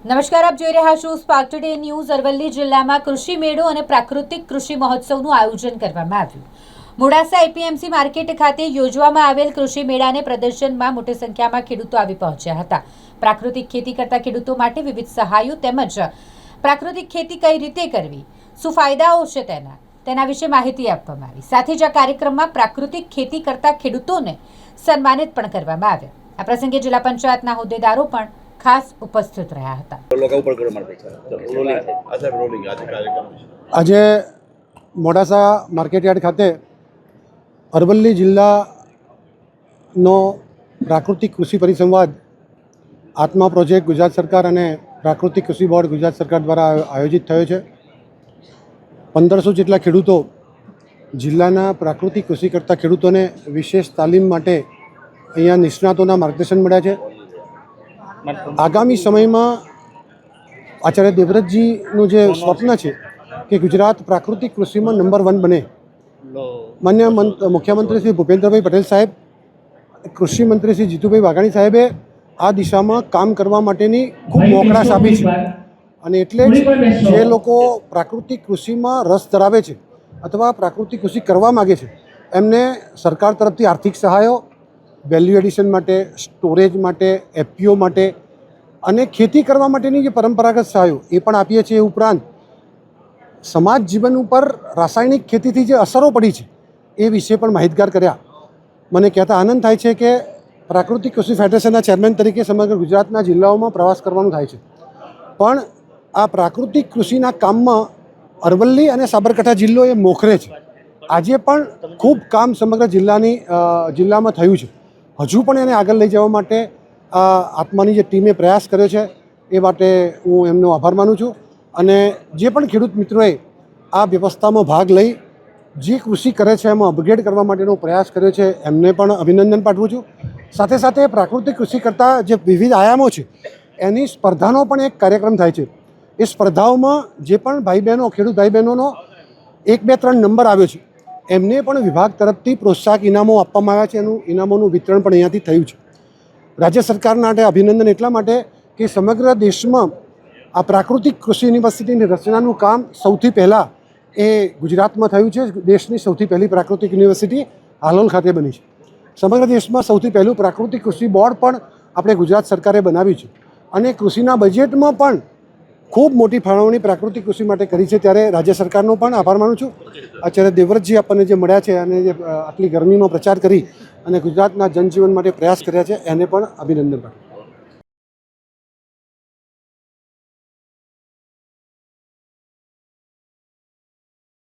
નમસ્કાર, આપ જોઈ રહ્યા છો સ્પાર્ક ટુડે ન્યૂઝ। અરવલ્લી જિલ્લામાં કૃષિ મેળો અને પ્રાકૃતિક કૃષિ મહોત્સવનું આયોજન કરવામાં આવ્યું। મોડાસા એપીએમસી માર્કેટ ખાતે યોજવામાં આવેલ કૃષિ મેળાને પ્રદર્શનમાં મોટી સંખ્યામાં ખેડૂતો આવી પહોંચ્યા હતા। પ્રાકૃતિક ખેતી કરતા ખેડૂતો માટે વિવિધ સહાયો તેમજ પ્રાકૃતિક ખેતી કઈ રીતે કરવી, શું ફાયદાઓ છે તેના વિશે માહિતી આપવામાં આવી। સાથે જ આ કાર્યક્રમમાં પ્રાકૃતિક ખેતી કરતા ખેડૂતોને સન્માનિત પણ કરવામાં આવ્યા। આ પ્રસંગે જિલ્લા પંચાયતના હોદ્દેદારો પણ ખાસ ઉપસ્થિત રહ્યા હતા। આજે મોડાસા માર્કેટયાર્ડ ખાતે અરવલ્લી જિલ્લાનો પ્રાકૃતિક કૃષિ પરિસંવાદ આત્મા પ્રોજેક્ટ ગુજરાત સરકાર અને પ્રાકૃતિક કૃષિ બોર્ડ ગુજરાત સરકાર દ્વારા આયોજિત થયો છે। 1500 જેટલા ખેડૂતો જિલ્લાના પ્રાકૃતિક કૃષિ કરતા ખેડૂતોને વિશેષ તાલીમ માટે અહીંયા નિષ્ણાતોના માર્ગદર્શન મળ્યા છે। આગામી સમયમાં આચાર્ય દેવવ્રતજીનું જે સ્વપ્ન છે કે ગુજરાત પ્રાકૃતિક કૃષિમાં નંબર 1 બને, માન્ય મુખ્યમંત્રી શ્રી ભૂપેન્દ્રભાઈ પટેલ સાહેબ, કૃષિ મંત્રી શ્રી જીતુભાઈ વાઘાણી સાહેબે આ દિશામાં કામ કરવા માટેની ખૂબ મોકળાશ આપી છે। અને એટલે જ જે લોકો પ્રાકૃતિક કૃષિમાં રસ ધરાવે છે અથવા પ્રાકૃતિક કૃષિ કરવા માગે છે એમને સરકાર તરફથી આર્થિક સહાયો, વેલ્યુ એડિશન માટે, સ્ટોરેજ માટે, એફપીઓ માટે અને ખેતી કરવા માટેની જે પરંપરાગત સહાયો એ પણ આપીએ છીએ। એ ઉપરાંત સમાજ જીવન ઉપર રાસાયણિક ખેતીથી જે અસરો પડી છે એ વિશે પણ માહિતગાર કર્યા। મને કહેતા આનંદ થાય છે કે પ્રાકૃતિક કૃષિ ફેડરેશનના ચેરમેન તરીકે સમગ્ર ગુજરાતના જિલ્લાઓમાં પ્રવાસ કરવાનું થાય છે, પણ આ પ્રાકૃતિક કૃષિના કામમાં અરવલ્લી અને સાબરકાંઠા જિલ્લો એ મોખરે છે। આજે પણ ખૂબ કામ સમગ્ર જિલ્લામાં થયું છે। હજુ પણ એને આગળ લઈ જવા માટે આત્માની જે ટીમે પ્રયાસ કર્યો છે એ માટે હું એમનો આભાર માનું છું। અને જે પણ ખેડૂત મિત્રોએ આ વ્યવસ્થામાં ભાગ લઈ જે કૃષિ કરે છે એમાં અપગ્રેડ કરવા માટેનો પ્રયાસ કર્યો છે એમને પણ અભિનંદન પાઠવું છું। સાથે સાથે પ્રાકૃતિક કૃષિ કરતાં જે વિવિધ આયામો છે એની સ્પર્ધાનો પણ એક કાર્યક્રમ થાય છે। એ સ્પર્ધાઓમાં જે પણ ભાઈ બહેનો, ખેડૂત ભાઈ બહેનોનો 1, 2, 3 નંબર આવ્યો છે એમને પણ વિભાગ તરફથી પ્રોત્સાહક ઇનામો આપવામાં આવ્યા છે। એનું ઇનામોનું વિતરણ પણ અહીંયાથી થયું છે। રાજ્ય સરકાર માટે અભિનંદન એટલા માટે કે સમગ્ર દેશમાં આ પ્રાકૃતિક કૃષિ યુનિવર્સિટીની રચનાનું કામ સૌથી પહેલાં એ ગુજરાતમાં થયું છે। દેશની સૌથી પહેલી પ્રાકૃતિક યુનિવર્સિટી હાલોલ ખાતે બની છે। સમગ્ર દેશમાં સૌથી પહેલું પ્રાકૃતિક કૃષિ બોર્ડ પણ આપણે ગુજરાત સરકારે બનાવ્યું છે અને કૃષિના બજેટમાં પણ ખૂબ મોટી ફાળવણી પ્રાકૃતિક કૃષિ માટે કરી છે। ત્યારે રાજ્ય સરકારનો પણ આભાર માનું છું। આચાર્ય દેવવ્રતજી આપણને જે મળ્યા છે અને જે આટલી ગરમીમાં પ્રચાર કરી અને ગુજરાતના જનજીવન માટે પ્રયાસ કર્યા છે એને પણ અભિનંદન પાઠવું।